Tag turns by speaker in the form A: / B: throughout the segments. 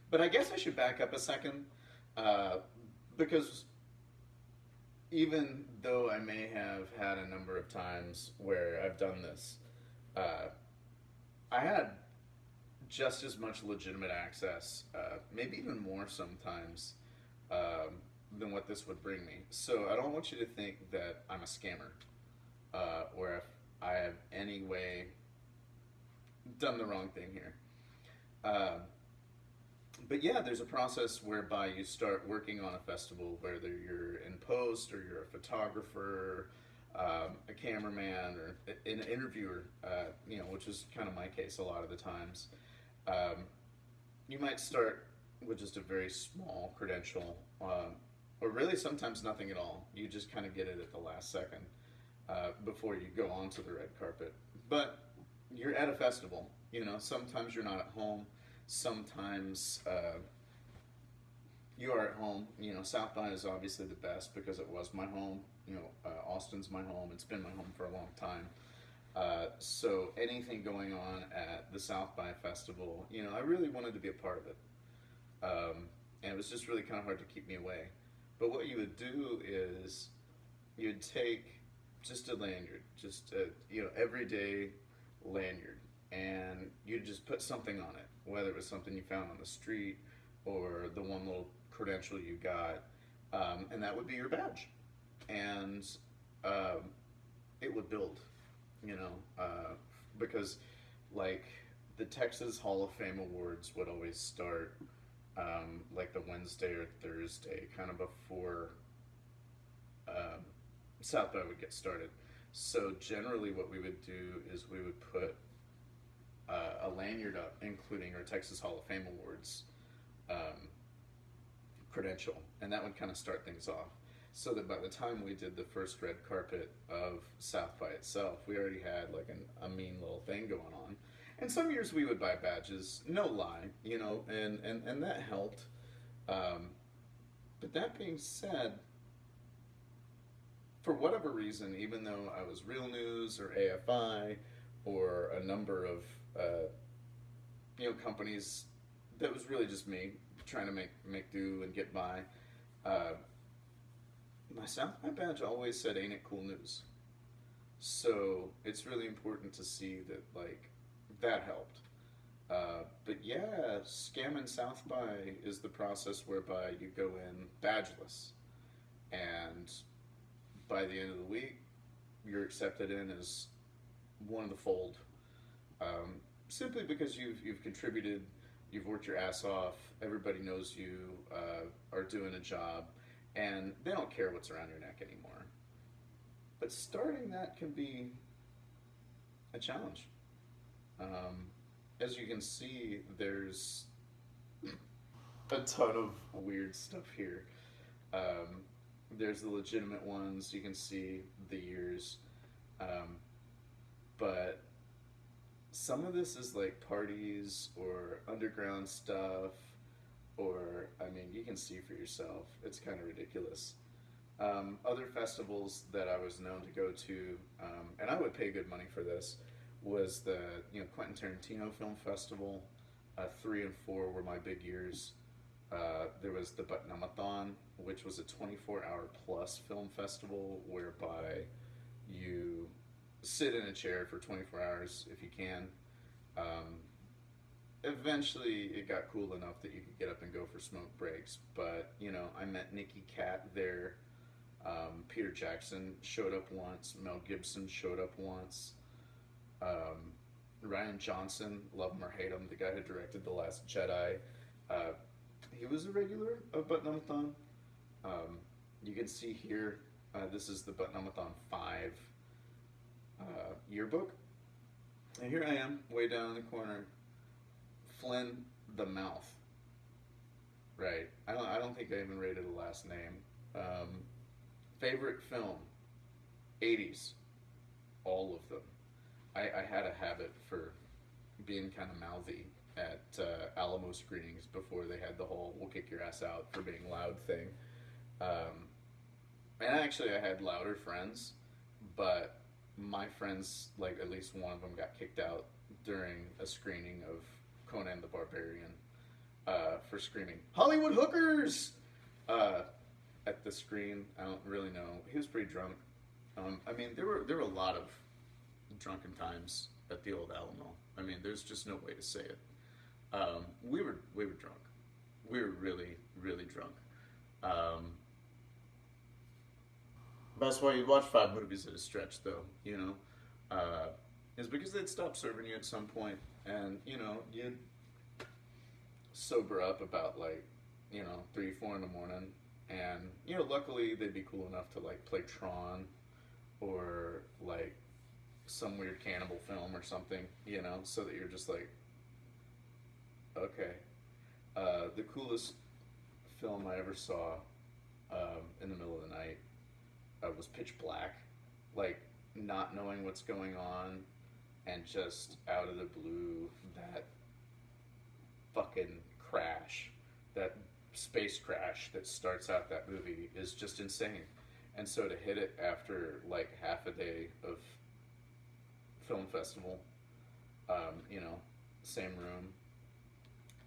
A: But I guess I should back up a second, uh, because even though I may have had a number of times where I've done this, uh, I had just as much legitimate access, maybe even more sometimes, than what this would bring me. So I don't want you to think that I'm a scammer, or if I have any way done the wrong thing here. Uh, but yeah, there's a process whereby you start working on a festival, whether you're in post or you're a photographer, a cameraman, or an interviewer. Which is kind of my case a lot of the times. Um, you might start with just a very small credential, or really sometimes nothing at all. You just kind of get it at the last second, before you go onto the red carpet. But you're at a festival. Sometimes you're not at home. Sometimes you are at home. Southby is obviously the best because it was my home. Austin's my home. It's been my home for a long time. So anything going on at the South by Festival, I really wanted to be a part of it. And it was just really kind of hard to keep me away. But what you would do is you'd take just a lanyard, just a everyday lanyard, and you'd just put something on it, whether it was something you found on the street or the one little credential you got, and that would be your badge, and um, it would build, you know, because like the Texas Hall of Fame awards would always start, like the Wednesday or Thursday, kind of before um, South by would get started. So generally, what we would do is we would put a lanyard up, including our Texas Hall of Fame awards um, credential, and that would kind of start things off. So that by the time we did the first red carpet of South by itself, we already had like a mean little thing going on. And some years we would buy badges, no lie, and that helped. Um, but that being said, for whatever reason, even though I was Real News or AFI or a number of companies, that was really just me trying to make do and get by. Uh, my South by badge always said, "Ain't it cool news?" So it's really important to see that that helped. But yeah, scamming South by is the process whereby you go in badgeless, and by the end of the week, you're accepted in as one of the fold. Simply because you've contributed, you've worked your ass off. Everybody knows you are doing a job, and they don't care what's around your neck anymore. But starting that can be a challenge. Um, as you can see, there's a ton of weird stuff here. Um, there's the legitimate ones. You can see the years, um, but some of this is like parties or underground stuff, or I mean, you can see for yourself. It's kind of ridiculous. Other festivals that I was known to go to, and I would pay good money for this, was the Quentin Tarantino Film Festival. 3 and 4 were my big years. There was the Butnumathon, which was a 24-hour plus film festival whereby you sit in a chair for 24 hours if you can. Um, Eventually, it got cool enough that you could get up and go for smoke breaks. But I met Nicky Cat there. Peter Jackson showed up once. Mel Gibson showed up once. Um, Ryan Johnson, love him or hate him, the guy who directed The Last Jedi. Uh, he was a regular of Butnumathon. Um, you can see here, this is the Butnumathon 5 yearbook. And here I am, way down in the corner. Flynn the Mouth. Right. I don't think I even rated a last name. Um, Favorite film, 80s. All of them. I had a habit for being kind of mouthy at Alamo screenings before they had the whole "we'll kick your ass out for being loud" thing. Um, and actually, I had louder friends, but my friends, like at least one of them, got kicked out during a screening of Conan the Barbarian. for screaming Hollywood hookers uh, at the screen. I don't really know. He was pretty drunk. I mean, there were a lot of drunken times at the old Alamo. I mean, there's just no way to say it. We were drunk. We were really really drunk. Um, that's why you'd watch 5 movies at a stretch, though. Is because they'd stop serving you at some point, and you'd sober up about like 3 4 in the morning, and luckily they'd be cool enough to like play Tron or like some weird cannibal film or something, so that you're just like, okay. The coolest film I ever saw in the middle of the night was Pitch Black. Like, not knowing what's going on, and just out of the blue, that fucking crash, that space crash that starts out that movie is just insane. And so to hit it after like half a day of film festival, you know, same room,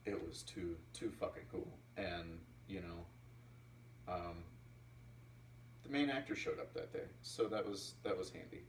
A: it was too fucking cool. And um, the main actor showed up that day, so that was handy.